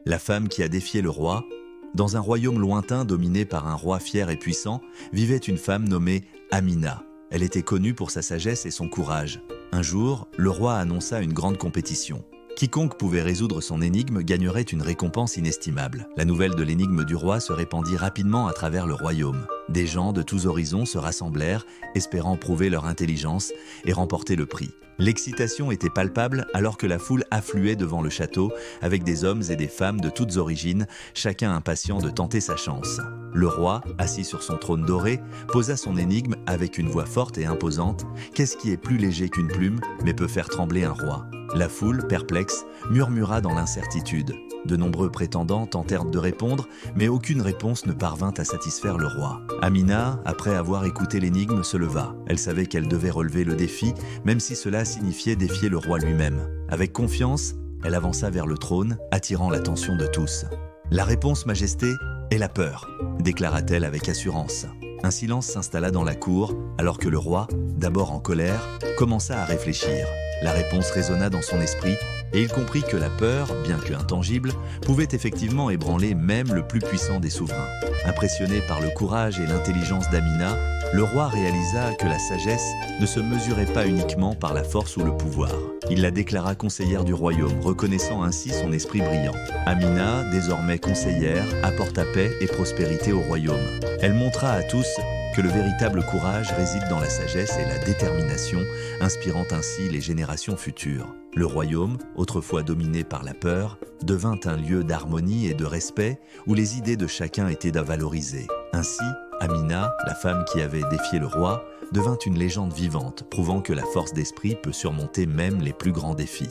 La femme qui a défié le roi. Dans un royaume lointain dominé par un roi fier et puissant, vivait une femme nommée Amina. Elle était connue pour sa sagesse et son courage. Un jour, le roi annonça une grande compétition. Quiconque pouvait résoudre son énigme gagnerait une récompense inestimable. La nouvelle de l'énigme du roi se répandit rapidement à travers le royaume. Des gens de tous horizons se rassemblèrent, espérant prouver leur intelligence et remporter le prix. L'excitation était palpable alors que la foule affluait devant le château avec des hommes et des femmes de toutes origines, chacun impatient de tenter sa chance. Le roi, assis sur son trône doré, posa son énigme avec une voix forte et imposante. Qu'est-ce qui est plus léger qu'une plume, mais peut faire trembler un roi ? La foule, perplexe, murmura dans l'incertitude. De nombreux prétendants tentèrent de répondre, mais aucune réponse ne parvint à satisfaire le roi. Amina, après avoir écouté l'énigme, se leva. Elle savait qu'elle devait relever le défi, même si cela signifiait défier le roi lui-même. Avec confiance, elle avança vers le trône, attirant l'attention de tous. « La réponse, Majesté, est la peur », déclara-t-elle avec assurance. Un silence s'installa dans la cour, alors que le roi, d'abord en colère, commença à réfléchir. La réponse résonna dans son esprit, et il comprit que la peur, bien que intangible, pouvait effectivement ébranler même le plus puissant des souverains. Impressionné par le courage et l'intelligence d'Amina, le roi réalisa que la sagesse ne se mesurait pas uniquement par la force ou le pouvoir. Il la déclara conseillère du royaume, reconnaissant ainsi son esprit brillant. Amina, désormais conseillère, apporta paix et prospérité au royaume. Elle montra à tous que le véritable courage réside dans la sagesse et la détermination, inspirant ainsi les générations futures. Le royaume, autrefois dominé par la peur, devint un lieu d'harmonie et de respect où les idées de chacun étaient à valoriser. Ainsi, Amina, la femme qui avait défié le roi, devint une légende vivante, prouvant que la force d'esprit peut surmonter même les plus grands défis.